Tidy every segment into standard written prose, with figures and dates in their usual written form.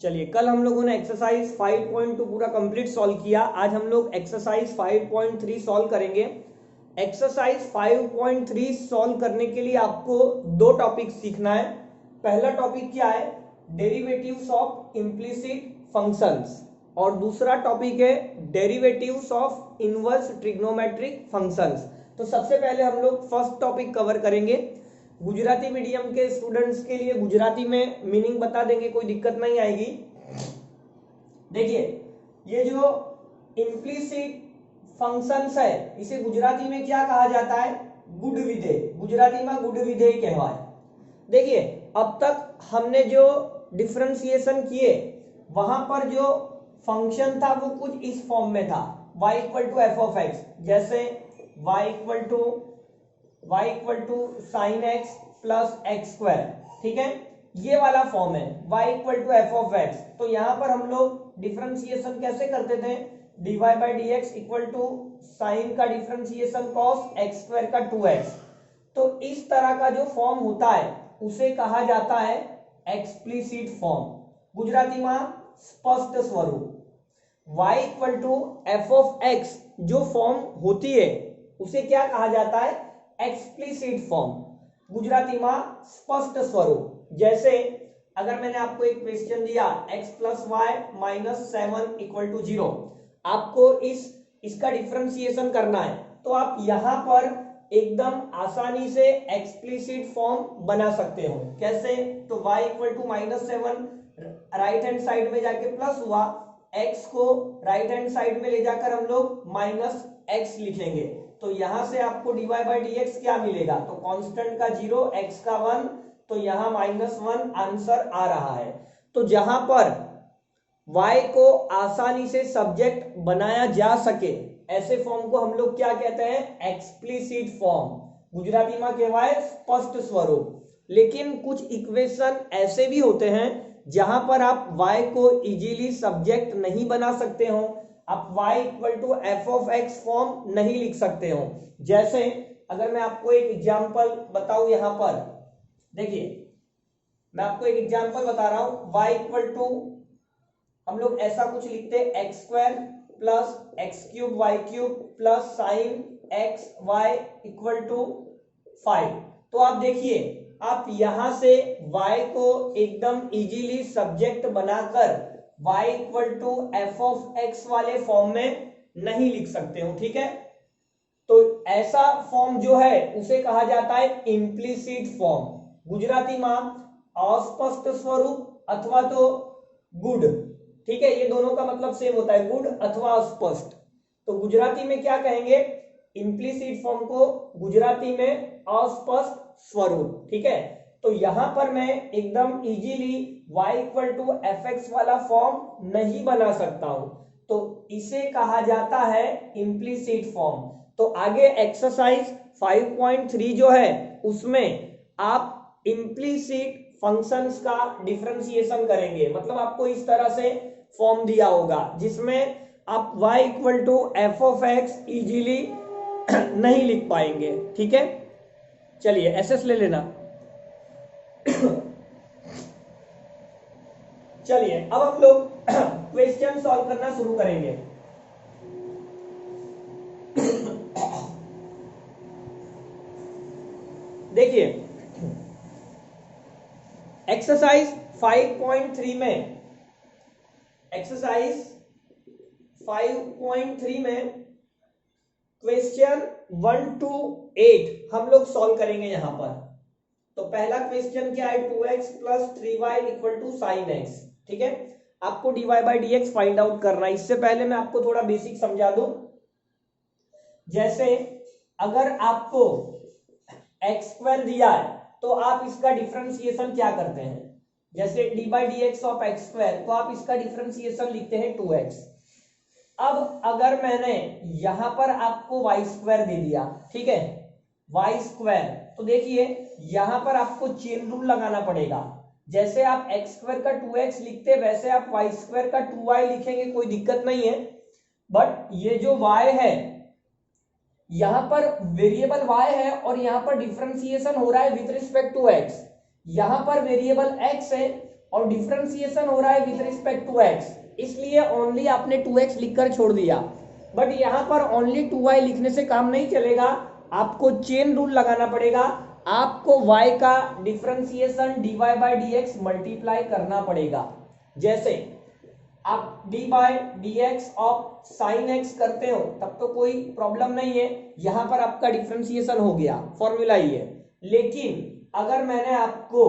चलिए, कल हम लोगों ने एक्सरसाइज 5.2 पूरा कंप्लीट सॉल्व किया। आज हम लोग एक्सरसाइज 5.3 सॉल्व करेंगे। एक्सरसाइज 5.3 सॉल्व करने के लिए आपको दो टॉपिक सीखना है। पहला टॉपिक क्या है? डेरिवेटिव्स ऑफ इम्प्लिसिट फंक्शंस, और दूसरा टॉपिक है derivatives of inverse trigonometric functions. तो सबसे पहले हम लोग फर्स्ट टॉपिक कवर करेंगे। गुजराती मीडियम के स्टूडेंट्स के लिए गुजराती में मीनिंग बता देंगे, कोई दिक्कत नहीं आएगी। देखिए, ये जो इम्प्लिसिट फंक्शंस है इसे गुजराती में क्या कहा जाता है? गुड विधेय। गुजराती में गुड विधेय कहवाय। देखिए, अब तक हमने जो डिफरेंशिएशन किए वहां पर जो फंक्शन था वो कुछ इस फॉर्म में था, y equal to f of x. जैसे y equal to sine x plus x square, ठीक है, ये वाला फॉर्म है y equal to f of x. तो यहां पर हम लोग डिफरेंशिएशन कैसे करते थे? dy by d x equal to sine का डिफरेंशिएशन कॉस एक्स स्क्वायर का 2x। तो इस तरह का जो फॉर्म होता है उसे कहा जाता है एक्सप्लिसिट फॉर्म, गुजराती में स्पष्ट स्वरूप। y equal to f of x जो फॉर्म होती है उसे क्या कहा जाता है? एक्सप्लिसिट फॉर्म, गुजराती में स्पष्ट स्वरूप। जैसे अगर मैंने आपको एक क्वेश्चन दिया x plus y minus 7 equal to 0, आपको इसका डिफरेंशिएशन करना है, तो आप यहां पर एकदम आसानी से एक्सप्लिसिट फॉर्म बना सकते हो। कैसे? तो y equal to minus 7 right hand side में जाके प्लस हुआ, x को राइट हैंड साइड में ले जाकर हम लोग माइनस x लिखेंगे। तो यहां से आपको dy बाई डी एक्स क्या मिलेगा? तो कांस्टेंट का 0, x का 1, तो यहां -1 आंसर आ रहा है। तो जहां पर y को आसानी से सब्जेक्ट बनाया जा सके ऐसे फॉर्म को हम लोग क्या कहते हैं? एक्सप्लिसिट फॉर्म, गुजराती में कहवाय स्पष्ट स्वरूप। लेकिन कुछ इक्वेशन ऐसे भी होते हैं जहां पर आप y को इजीली सब्जेक्ट नहीं बना सकते हो, आप y equal to f of x form नहीं लिख सकते हो। जैसे अगर मैं आपको एक एग्जांपल बताऊं, यहां पर देखिए, मैं आपको एक एग्जांपल बता रहा हूं। y इक्वल टू हम लोग ऐसा कुछ लिखते हैं, x square plus x cube y cube plus sine x y equal to 5। तो आप देखिए, आप यहां से y को एकदम इजीली सब्जेक्ट बनाकर y equal to f of x वाले फॉर्म में नहीं लिख सकते हो, ठीक है। तो ऐसा फॉर्म जो है उसे कहा जाता है इम्प्लिसिट फॉर्म, गुजराती में अस्पष्ट स्वरूप अथवा तो गुड, ठीक है। ये दोनों का मतलब सेम होता है, गुड अथवा अस्पष्ट। तो गुजराती में क्या कहेंगे? इम्प्लिसिट फॉर्म को गुजराती में अस्पष्ट स्वरूप, ठीक है। तो यहां पर मैं एकदम easily y equal to f x वाला फॉर्म नहीं बना सकता हूं, तो इसे कहा जाता है इम्प्लिसिट फॉर्म। तो आगे एक्सरसाइज 5.3 जो है उसमें आप इम्प्लिसिट फंक्शंस का डिफरेंशिएशन करेंगे। मतलब आपको इस तरह से फॉर्म दिया होगा जिसमें आप y equal to f of x easily नहीं लिख पाएंगे, ठीक है। चलिए एसएस ले लेना। चलिए अब हम लोग क्वेश्चन सॉल्व करना शुरू करेंगे। देखिए, एक्सरसाइज 5.3 में, एक्सरसाइज 5.3 में क्वेश्चन 1 to 8 हम लोग सॉल्व करेंगे यहां पर। तो पहला क्वेश्चन क्या है? 2x plus 3y equal to sine x, ठीक है। आपको dy by d x find out करना है। इससे पहले मैं आपको थोड़ा बेसिक समझा दूं। जैसे अगर आपको एक्स स्क्वायर दिया है तो आप इसका डिफरेंशिएशन क्या करते हैं? जैसे d by d x of x square, तो आप इसका डिफरेंशिएशन लिखते हैं 2x। अब अगर मैंने यहां पर आपको वाई स्क्वायर दे दिया, ठीक है, वाई स्क्वायर, तो देखिए यहां पर आपको चेन रूल लगाना पड़ेगा। जैसे आप एक्स स्क्वायर का 2x लिखते वैसे आप वाई स्क्वायर का 2y लिखेंगे, कोई दिक्कत नहीं है। बट ये जो y है, यहां पर वेरिएबल y है और यहां पर डिफरेंशिएशन हो रहा है विथ रिस्पेक्ट टू x। यहां पर वेरिएबल x है और डिफरेंशिएशन हो रहा है विथ रिस्पेक्ट टू एक्स, इसलिए ओनली आपने 2x लिखकर छोड़ दिया। बट यहां पर ओनली 2y लिखने से काम नहीं चलेगा, आपको चेन रूल लगाना पड़ेगा। आपको y का differentiation dy by dx multiply करना पड़ेगा। जैसे आप D by d x of sine x करते हो तब तो कोई प्रॉब्लम नहीं है, यहां पर आपका डिफरेंशिएशन हो गया, फॉर्मूला ही है। लेकिन अगर मैंने आपको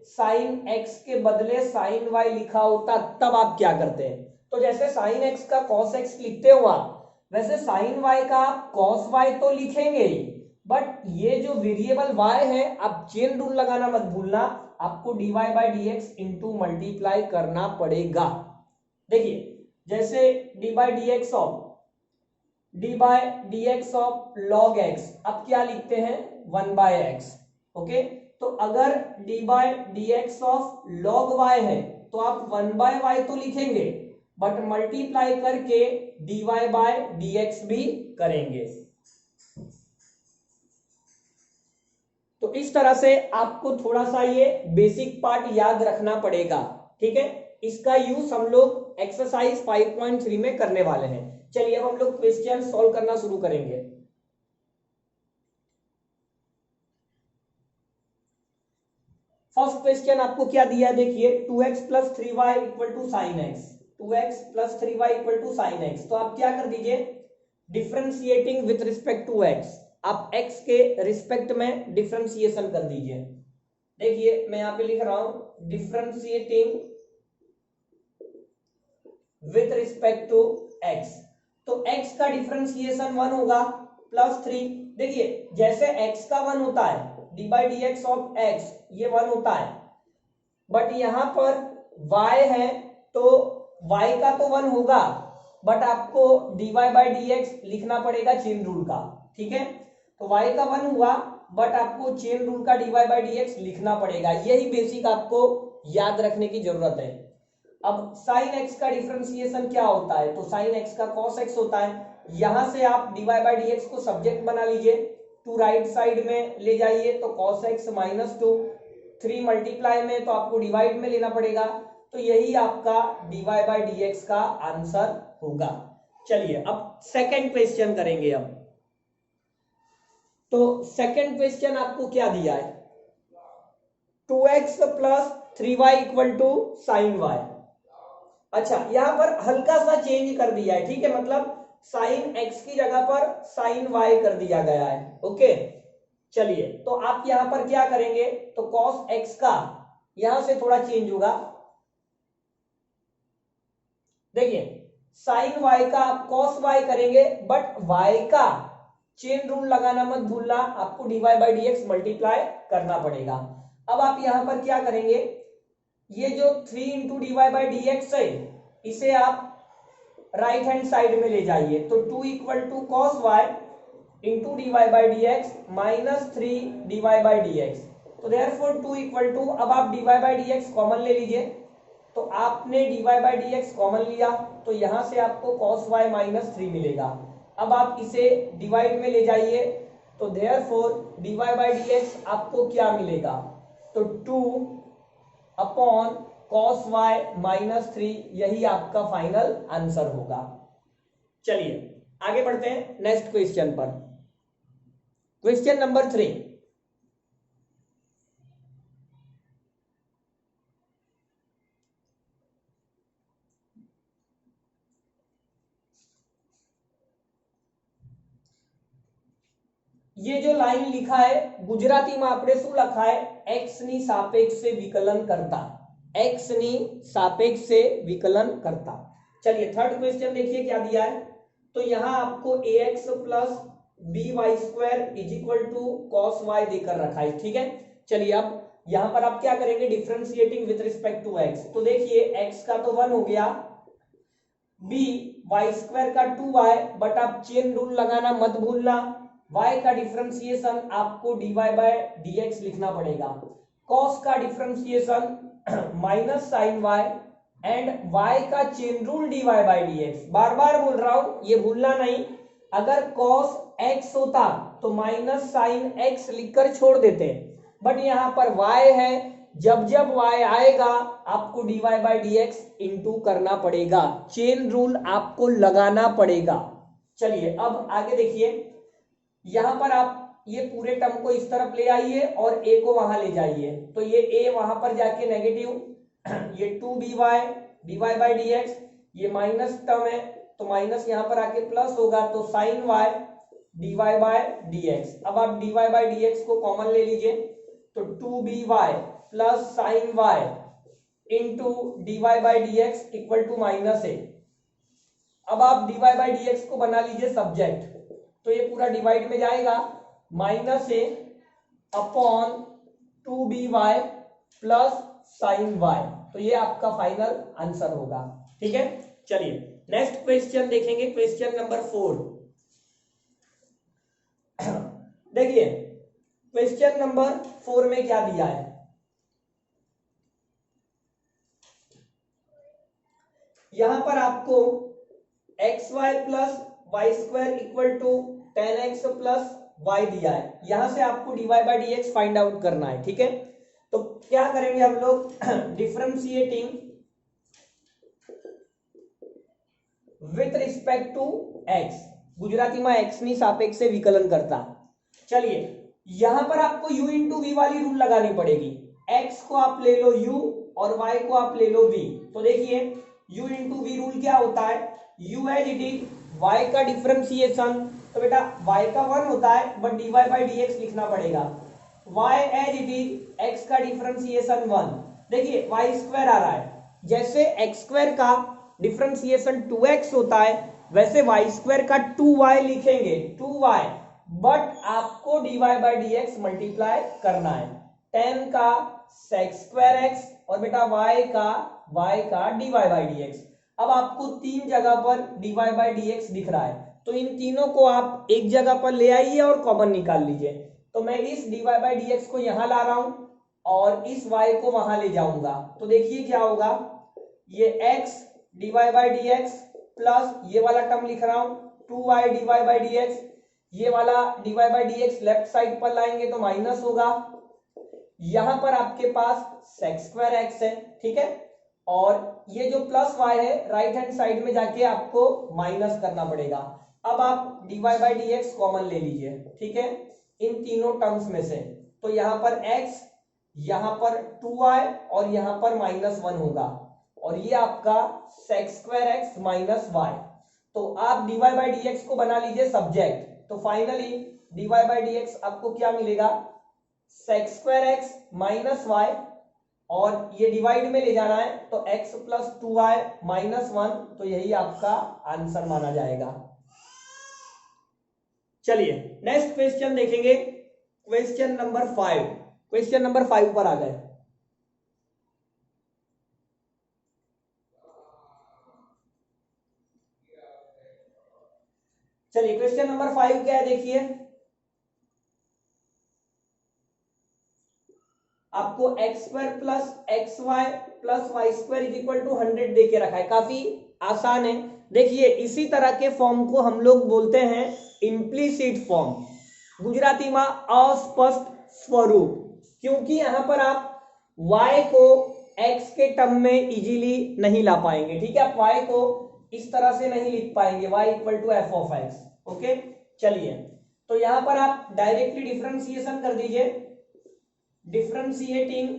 साइन एक्स के बदले साइन वाई लिखा होता तब आप क्या करते हैं? तो जैसे साइन एक्स का कॉस एक्स लिखते हो आप, वैसे साइन वाई का आप कॉस वाई तो लिखेंगे ही, बट ये जो वेरिएबल वाई है आप चेन रूल लगाना मत भूलना, आपको d y by d x into multiply करना पड़ेगा। देखिए जैसे d by d x of log x, अब क्या लिखते हैं 1 बाय एक्स। ओके, तो अगर d by d x of log y है तो आप 1 बाय वाई तो लिखेंगे, बट मल्टीप्लाई करके d y by d x भी करेंगे। तो इस तरह से आपको थोड़ा सा ये बेसिक पार्ट याद रखना पड़ेगा, ठीक है। इसका यूज हम लोग एक्सरसाइज 5.3 में करने वाले हैं। चलिए अब हम लोग क्वेश्चन सॉल्व करना शुरू करेंगे। फर्स्ट क्वेश्चन आपको क्या दिया है, देखिए 2x plus 3y equal to sine x, 2x plus 3y equal to sine x. तो आप क्या कर दीजिए, differentiating with respect to x, आप x के रिस्पेक्ट में डिफरेंशिएशन कर दीजिए। देखिए मैं यहां पे लिख रहा हूं differentiating with respect to x, तो x का डिफरेंशिएशन 1 होगा प्लस 3। देखिए जैसे x का 1 होता है, D by d x of x ये 1 होता है, बट यहां पर y है तो y का तो 1 होगा, बट आपको dy बाई डी एक्स लिखना पड़ेगा चेन रूल का, ठीक है। तो y का 1 हुआ, बट आपको चेन रूल का dy बाई डी एक्स लिखना पड़ेगा। यही बेसिक आपको याद रखने की जरूरत है। अब साइन एक्स का डिफरेंशिएशन क्या होता है, तो साइन एक्स का कॉस एक्स होता है। यहां से आप डी बाई डी एक्स को सब्जेक्ट बना लीजिए, टू राइट साइड में ले जाइए तो कॉस एक्स माइनस 2, 3 मल्टीप्लाई में तो आपको डिवाइड में लेना पड़ेगा, तो यही आपका d y by d x का आंसर होगा। चलिए अब सेकंड क्वेश्चन करेंगे। अब तो सेकंड क्वेश्चन आपको क्या दिया है, 2x plus 3y equal to sine y. अच्छा यहां पर हल्का सा चेंज कर दिया है, ठीक है, मतलब साइन x की जगह पर साइन y कर दिया गया है। ओके चलिए तो आप यहां पर क्या करेंगे, तो cos x का यहां से थोड़ा चेंज होगा। देखिए साइन y का आप cos y करेंगे, बट y का चेन रूल लगाना मत भूलना, आपको d y by d x multiply करना पड़ेगा। अब आप यहां पर क्या करेंगे, ये जो 3 into d y by d x है इसे आप राइट हैंड साइड में ले जाइए, तो 2 equal to cos y into d y by d x minus 3 d y by d x. तो देयरफॉर 2 इक्वल टू, अब आप d y by d x common ले लीजिए, तो आपने d y by d x common लिया तो यहां से आपको कॉस वाई माइनस 3 मिलेगा। अब आप इसे डिवाइड में ले जाइए, तो therefore d y by d x आपको क्या मिलेगा, तो 2 अपॉन कॉस वाई माइनस 3, यही आपका फाइनल आंसर होगा। चलिए आगे बढ़ते हैं नेक्स्ट क्वेश्चन पर। क्वेश्चन नंबर 3, ये जो लाइन लिखा है गुजराती में आपने शू लखा है, एक्स नी सापेक्ष से विकलन करता, एक्स नी सापेक्ष से विकलन करता। चलिए थर्ड क्वेश्चन देखिए क्या दिया है, तो यहां आपको ax plus b y square is equal to cos y देकर रखा है, ठीक है। चलिए अब यहां पर आप क्या करेंगे, differentiating with respect to x, तो देखिए x का तो 1 हो गया, b वाई स्क्वायर का 2y, बट आप चेन रूल लगाना मत भूलना, y का डिफरेंशिएशन आपको dy बाय dx लिखना पड़ेगा, cos का differentiation minus sine y and y का chain rule dy by dx। बार बार बोल रहा हूं ये भूलना नहीं, अगर cos x होता तो माइनस साइन x लिखकर छोड़ देते, बट यहां पर y है, जब जब y आएगा आपको dy by d x into करना पड़ेगा, चेन रूल आपको लगाना पड़ेगा। चलिए अब आगे देखिए, यहां पर आप ये पूरे टर्म को इस तरफ ले आइए और a को वहां ले जाइए, तो ये a वहां पर जाके नेगेटिव, ये 2by dy by d x, ये माइनस टर्म है तो माइनस यहां पर आके प्लस होगा, तो sine y dy by d x. अब आप dy बाई डी एक्स को कॉमन ले लीजिए, तो 2by plus sine y into dy by d x equal to minus a। अब आप dy बाई डी एक्स को बना लीजिए सब्जेक्ट, तो ये पूरा डिवाइड में जाएगा, minus a upon 2by plus sine y, तो ये आपका फाइनल आंसर होगा। ठीक है, चलिए नेक्स्ट क्वेश्चन देखेंगे, क्वेश्चन नंबर 4। देखिए क्वेश्चन नंबर 4 में क्या दिया है, यहां पर आपको x y plus y square equal to 10x plus y दिया है, यहां से आपको dy by d x find out करना है। ठीक है, तो क्या करेंगे हम लोग, differentiating with respect to x, Gujarati में x ની સાપેક્ષે विकलन करता। चलिए यहां पर आपको u इंटू वी वाली रूल लगानी पड़ेगी, x को आप ले लो u और y को आप ले लो v। तो देखिए u इंटू वी रूल क्या होता है, u as it is y का डिफरेंशिएशन, तो बेटा y का 1 होता है but dy by d x लिखना पड़ेगा, y as it is x का डिफरेंशिएशन 1। देखिए y स्क्वायर आ रहा है, जैसे x स्क्वायर का डिफरेंशिएशन 2x होता है वैसे y स्क्वायर का 2y लिखेंगे, 2y, बट आपको dy by d x multiply करना है, 10 का sec स्क्वायर x और बेटा y का dy बाई डी एक्स। अब आपको तीन जगह पर dy बाई डी एक्स दिख रहा है, तो इन तीनों को आप एक जगह पर ले आइए और कॉमन निकाल लीजिए। तो मैं इस dy बाई डी एक्स को यहां ला रहा हूं और इस y को वहां ले जाऊंगा, तो देखिए क्या होगा, ये x dy by d x plus ये वाला टर्म लिख रहा हूं 2y dy by d x, ये वाला dy by d x left side पर लाएंगे तो माइनस होगा, यहां पर आपके पास sec स्क्वायर x है। ठीक है, और ये जो प्लस y है राइट हैंड साइड में जाके आपको माइनस करना पड़ेगा। अब आप dy by d x common ले लीजिए। ठीक है, इन तीनों टर्म्स में से, तो यहां पर x, यहां पर 2y और यहां पर -1 होगा, और ये आपका sec square x minus y। तो आप dy बाई डी एक्स को बना लीजिए सब्जेक्ट, तो finally dy by d x आपको क्या मिलेगा, sec square x minus y, और ये डिवाइड में ले जाना है तो x प्लस 2y माइनस 1, तो यही आपका आंसर माना जाएगा। चलिए नेक्स्ट क्वेश्चन देखेंगे, क्वेश्चन नंबर 5। क्वेश्चन नंबर 5 पर आ गए। चलिए क्वेश्चन नंबर 5 क्या है, देखिए आपको x square plus x y plus y square is equal to 100 दे के रखा है, काफी आसान है। देखिए इसी तरह के फॉर्म को हम लोग बोलते हैं इम्प्लीसिट फॉर्म, गुजराती में अस्पष्ट स्वरूप, क्योंकि यहां पर आप y को x के टर्म में इजीली नहीं ला पाएंगे। ठीक है, आप y को इस तरह से नहीं लिख पाएंगे, y equal to f of x. Okay, चलिए तो यहां पर आप डायरेक्टली डिफरेंशिएशन कर दीजिए, differentiating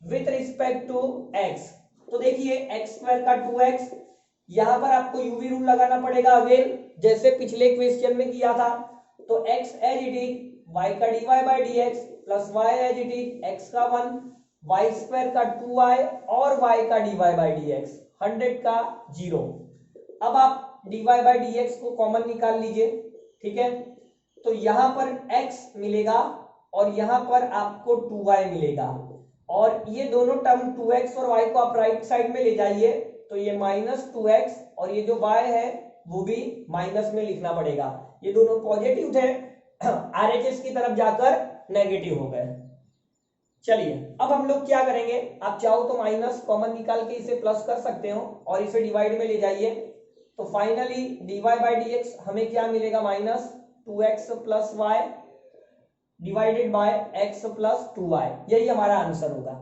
with respect to x। तो देखिए एक्स स्क्वायर का 2x, यहां पर आपको यूवी रूल लगाना पड़ेगा अगेन, जैसे पिछले क्वेश्चन में किया था। तो x as it is y का dy by d x plus y as it is x का 1, y स्क्वायर का 2y और y का dy बाई डी एक्स, 100 का 0। अब आप dy बाई डी एक्स को कॉमन निकाल लीजिए। ठीक है, तो यहां पर x मिलेगा और यहां पर आपको 2y मिलेगा, और ये दोनों टर्म 2x और y को आप राइट साइड में ले जाइए, तो ये -2x और ये जो y है वो भी माइनस में लिखना पड़ेगा, ये दोनों पॉजिटिव थे, आरएचएस की तरफ जाकर नेगेटिव हो गए। चलिए अब हम लोग क्या करेंगे, आप चाहो तो माइनस कॉमन निकाल के इसे प्लस कर सकते हो और इसे डिवाइड में ले जाइए, तो finally dy by d x हमें क्या मिलेगा, -2x plus y divided by x plus 2y, यही हमारा आंसर होगा।